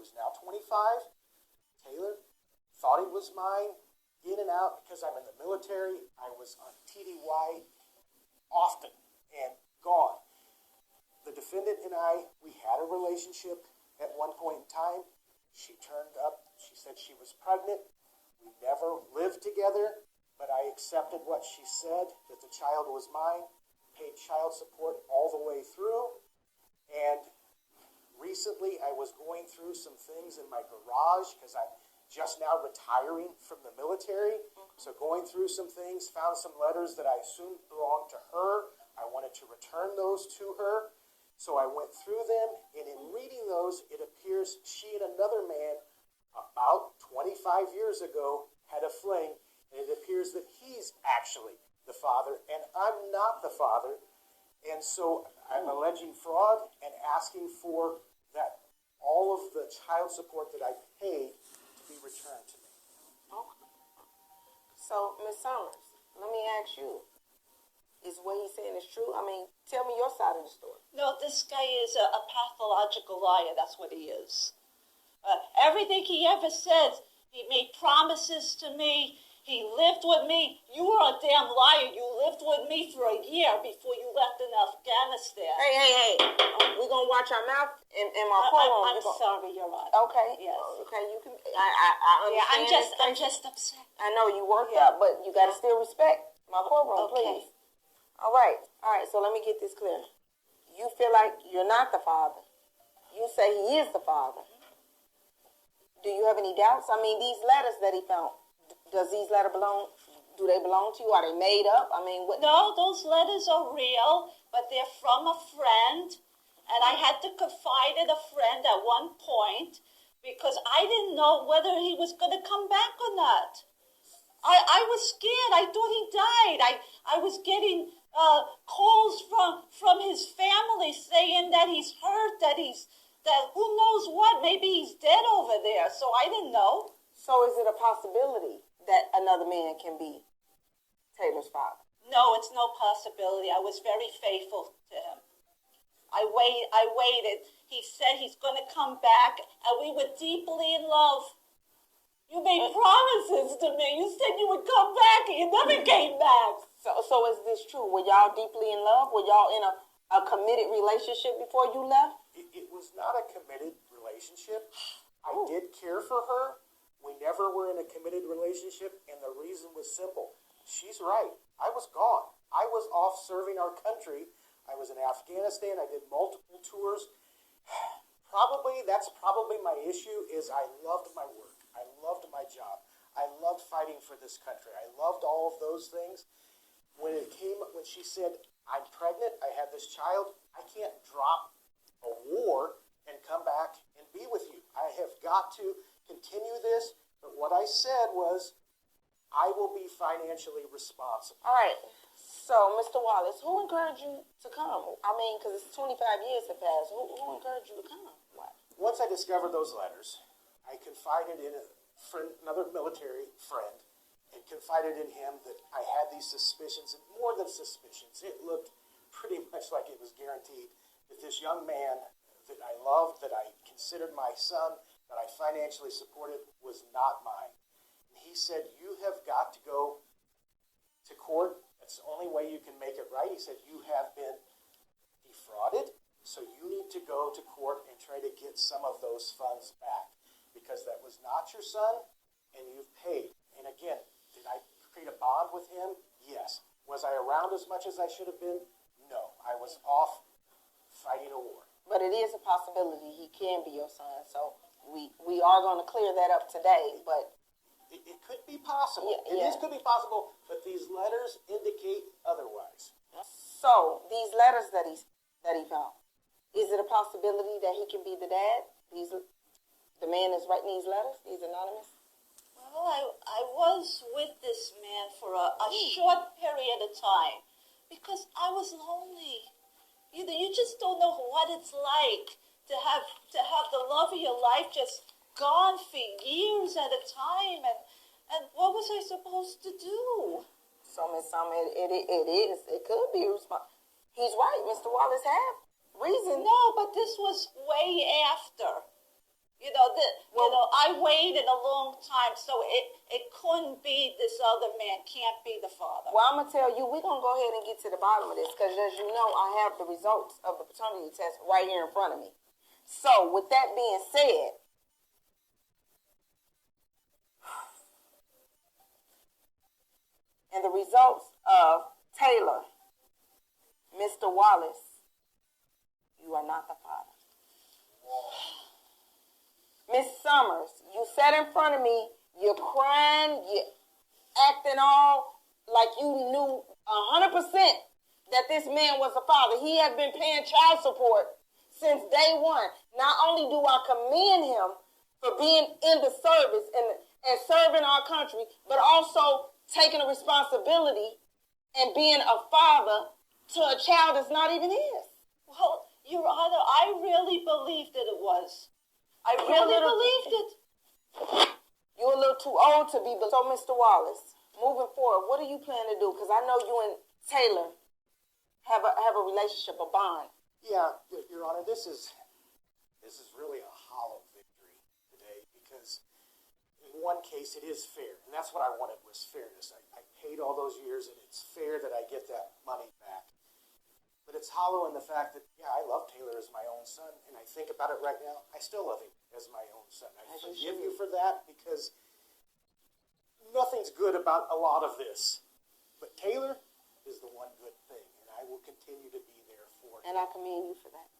who's now 25, Taylor, thought he was mine, in and out, because I'm in the military. I was on TDY often and gone. The defendant and I, we had a relationship at one point in time. She turned up. She said she was pregnant. We never lived together, but I accepted what she said, that the child was mine, paid child support all the way through. And recently I was going through some things in my garage because I'm just now retiring from the military. So going through some things, found some letters that I assumed belonged to her. I wanted to return those to her. So I went through them, and in reading those, it appears she and another man about 25 years ago had a fling, and it appears that he's actually the father, and I'm not the father. And so I'm alleging fraud and asking for that all of the child support that I paid to be returned to me. Okay. So, Ms. Summers, let me ask you, is what he's saying is true? I mean, tell me your side of the story. No, this guy is a pathological liar. That's what he is. Everything he ever said, he made promises to me. He lived with me. You were a damn liar. You lived with me for a year before you left in Afghanistan. Hey. We're going to watch our mouth and our hold on. I'm sorry, Your Honor. Okay. Yes. Okay, you can. I understand. Yeah, I'm just upset. I know you worked up, but you got to still respect my courtroom, Okay. please. All right. So let me get this clear. You feel like you're not the father. You say he is the father. Do you have any doubts? I mean, these letters that he found, do they belong to you? Are they made up? I mean, what? No, those letters are real, but they're from a friend. And I had to confide in a friend at one point because I didn't know whether he was going to come back or not. I was scared. I thought he died. I was getting calls from his family saying that he's hurt, that who knows what, maybe he's dead over there. So I didn't know. So is it a possibility that another man can be Taylor's father? No, it's no possibility. I was very faithful to him. I waited. He said he's going to come back, and we were deeply in love. You made promises to me. You said you would come back, and you never came back. So is this true? Were y'all deeply in love? Were y'all in a committed relationship before you left? It was not a committed relationship. I did care for her. We never were in a committed relationship, and the reason was simple. She's right. I was gone. I was off serving our country. I was in Afghanistan. I did multiple tours. That's probably my issue is I loved my work. I loved my job. I loved fighting for this country. I loved all of those things. When she said, I'm pregnant, I have this child, I can't drop a war and come back and be with you. I have got to continue this. But what I said was, I will be financially responsible. All right. So, Mr. Wallace, who encouraged you to come? I mean, because it's 25 years have passed. Who encouraged you to come? What? Once I discovered those letters, I confided in another military friend, and confided in him that I had these suspicions, and more than suspicions. It looked pretty much like it was guaranteed that this young man that I loved, that I considered my son, that I financially supported, was not mine. And he said, you have got to go to court. That's the only way you can make it right. He said, you have been defrauded, so you need to go to court and try to get some of those funds back, because that was not your son, and you've paid. And again, did I create a bond with him? Yes. Was I around as much as I should have been? No. I was off fighting a war. But it is a possibility he can be your son, so we are going to clear that up today, but... It could be possible. Yeah. It could be possible, but these letters indicate otherwise. So, these letters that he found, is it a possibility that he can be the dad? The man that's writing these letters, these anonymous? Well, I was with this man for a short period of time because I was lonely. You just don't know what it's like to have the love of your life just gone for years at a time, and what was I supposed to do? So, Miss Summer, it could be he's right. Mr. Wallace had reason. No, but this was way after. I waited a long time, so it couldn't be this other man, can't be the father. Well, I'm going to tell you, we're going to go ahead and get to the bottom of this because, as you know, I have the results of the paternity test right here in front of me. So, with that being said, and the results of Taylor, Mr. Wallace, you are not the father. Miss Summers, you sat in front of me, you're crying, you're acting all like you knew 100% that this man was a father. He has been paying child support since day one. Not only do I commend him for being in the service and serving our country, but also taking a responsibility and being a father to a child that's not even his. Well, Your Honor, I really believed that it was. I really believed it. You're a little too old to be. So, Mr. Wallace, moving forward, what do you plan to do? Because I know you and Taylor have a relationship, a bond. Yeah, Your Honor, this is really a hollow victory today because in one case it is fair, and that's what I wanted was fairness. I paid all those years, and it's fair that I get that money back. But it's hollow in the fact that, yeah, I love Taylor as my own son, and I think about it right now, I still love him as my own son. I forgive you for that because nothing's good about a lot of this. But Taylor is the one good thing, and I will continue to be there for him. And I commend you for that.